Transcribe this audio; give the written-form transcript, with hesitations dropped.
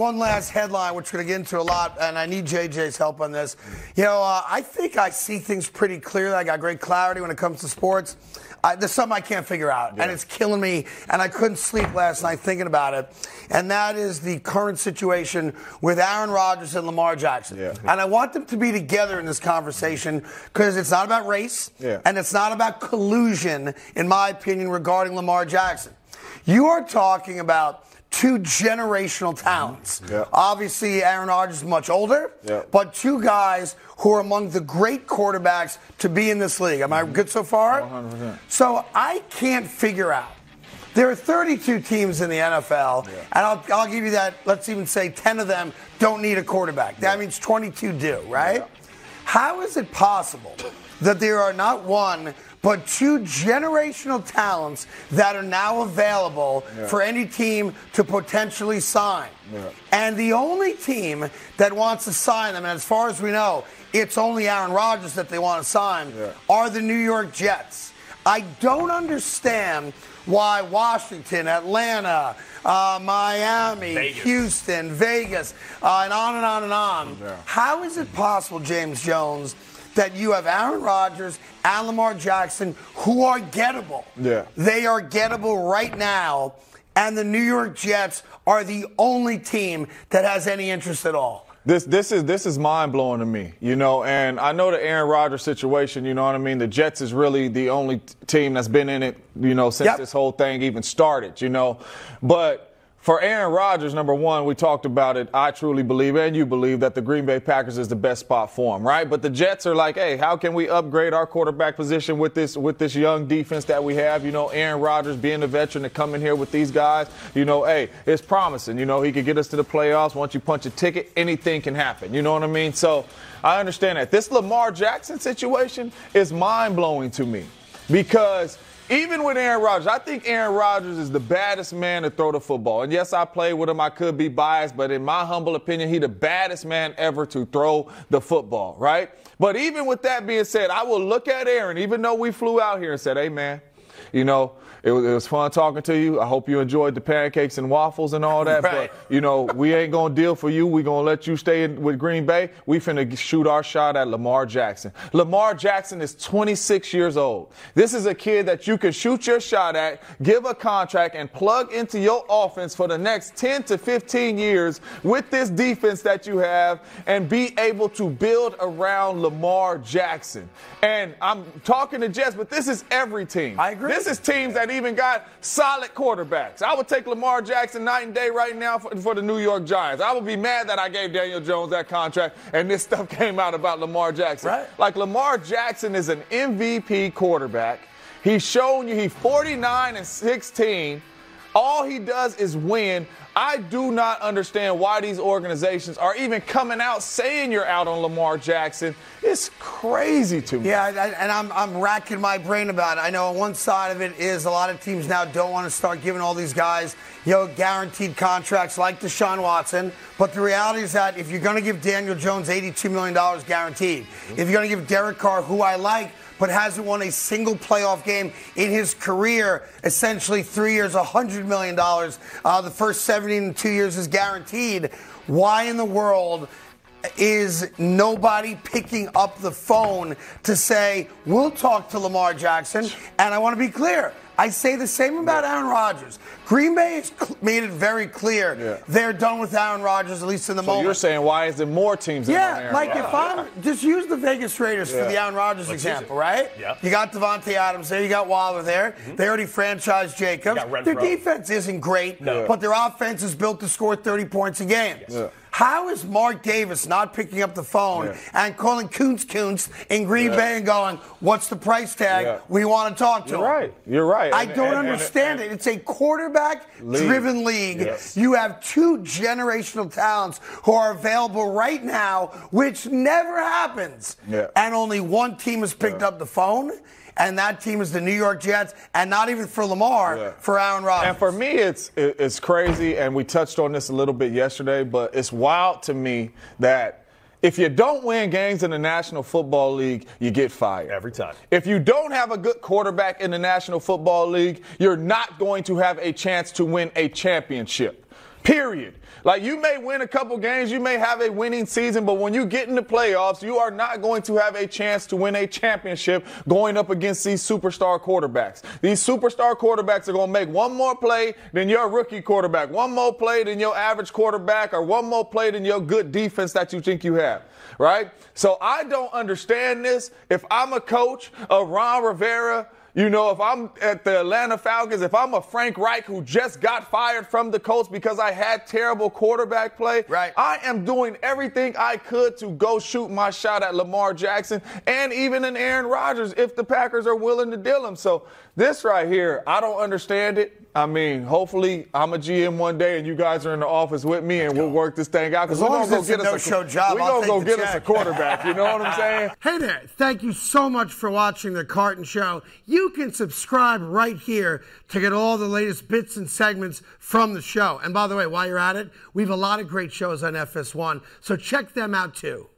one last headline, which we're going to get into a lot, and I need JJ's help on this. I think I see things pretty clearly. I got great clarity when it comes to sports. There's something I can't figure out, and it's killing me, and I couldn't sleep last night thinking about it, and that is the current situation with Aaron Rodgers and Lamar Jackson. Yeah. And I want them to be together in this conversation because it's not about race, and it's not about collusion, in my opinion, regarding Lamar Jackson. You are talking about two generational talents. Obviously, Aaron Rodgers is much older, but two guys who are among the great quarterbacks to be in this league. Am I good so far? 100%. So I can't figure out. There are 32 teams in the NFL, and I'll give you that. Let's even say 10 of them don't need a quarterback. That means 22 do, right? How is it possible that there are not one but two generational talents that are now available for any team to potentially sign? And the only team that wants to sign them, and as far as we know, it's only Aaron Rodgers that they want to sign, are the New York Jets. I don't understand why Washington, Atlanta, Miami, Vegas. Houston, Vegas, and on and on and on. How is it possible, James Jones, that you have Aaron Rodgers and Lamar Jackson who are gettable? They are gettable right now, and the New York Jets are the only team that has any interest at all. This is mind-blowing to me, and I know the Aaron Rodgers situation, you know what I mean? The Jets is really the only team that's been in it, since this whole thing even started, But for Aaron Rodgers, number one, we talked about it. I truly believe, and you believe, that the Green Bay Packers is the best spot for him, right? But the Jets are like, hey, how can we upgrade our quarterback position with this young defense that we have? Aaron Rodgers being a veteran to come in here with these guys, hey, it's promising. He could get us to the playoffs. Once you punch a ticket, anything can happen. You know what I mean? So I understand that. This Lamar Jackson situation is mind-blowing to me because even with Aaron Rodgers, I think Aaron Rodgers is the baddest man to throw the football. And yes, I played with him. I could be biased, but in my humble opinion, he's the baddest man ever to throw the football, right? But even with that being said, I will look at Aaron, even though we flew out here and said, hey, man, it was fun talking to you. I hope you enjoyed the pancakes and waffles and all that. Right. But, we ain't going to deal for you. We're going to let you stay with Green Bay. We finna shoot our shot at Lamar Jackson. Lamar Jackson is 26 years old. This is a kid that you can shoot your shot at, give a contract, and plug into your offense for the next 10 to 15 years with this defense that you have and be able to build around Lamar Jackson. And I'm talking to Jets, but this is every team. I agree. This is teams that even got solid quarterbacks. I would take Lamar Jackson night and day right now for the New York Giants. I would be mad that I gave Daniel Jones that contract and this stuff came out about Lamar Jackson. Right. Like, Lamar Jackson is an MVP quarterback. He's shown you he's 49-16. All he does is win. I do not understand why these organizations are even coming out saying you're out on Lamar Jackson. It's crazy to me. Yeah, and I'm racking my brain about it. I know on one side of it is a lot of teams now don't want to start giving all these guys, guaranteed contracts like Deshaun Watson. But the reality is that if you're going to give Daniel Jones $82 million guaranteed, if you're going to give Derek Carr, who I like, but hasn't won a single playoff game in his career, essentially 3 years, $100 million. The first 72 years is guaranteed. Why in the world is nobody picking up the phone to say, we'll talk to Lamar Jackson? And I want to be clear. I say the same about Aaron Rodgers. Green Bay has made it very clear they're done with Aaron Rodgers, at least in the moment. So you're saying, why is there more teams than Aaron Rodgers? If I'm just use the Vegas Raiders for the Aaron Rodgers example, right? Yeah. You got Devontae Adams there, you got Waller there. They already franchised Jacobs. Their defense isn't great, but their offense is built to score 30 points a game. How is Mark Davis not picking up the phone and calling Kuntz in Green Bay and going, what's the price tag? We want to talk to him. You're right. I don't understand it. It's a quarterback-driven league. You have two generational talents who are available right now, which never happens. And only one team has picked up the phone. And that team is the New York Jets, and not even for Lamar, for Aaron Rodgers. And for me, it's crazy, and we touched on this a little bit yesterday, but it's wild to me that if you don't win games in the National Football League, you get fired. Every time. If you don't have a good quarterback in the National Football League, you're not going to have a chance to win a championship. Period. Like, you may win a couple games, you may have a winning season, but when you get in the playoffs, you are not going to have a chance to win a championship going up against these superstar quarterbacks. These superstar quarterbacks are going to make one more play than your rookie quarterback, one more play than your average quarterback, or one more play than your good defense that you think you have, right? So I don't understand this. If I'm a coach of Ron Rivera, you know, if I'm at the Atlanta Falcons, if I'm a Frank Reich who just got fired from the Colts because I had terrible quarterback play, right, I am doing everything I could to go shoot my shot at Lamar Jackson and even an Aaron Rodgers if the Packers are willing to deal him. So this right here, I don't understand it. I mean, hopefully I'm a GM one day and you guys are in the office with me and we'll work this thing out. As long as it's a no-show job, we're going to go get us a quarterback. You know what I'm saying? Hey there. Thank you so much for watching The Carton Show. You can subscribe right here to get all the latest bits and segments from the show. And by the way, while you're at it, we have a lot of great shows on FS1, so check them out too.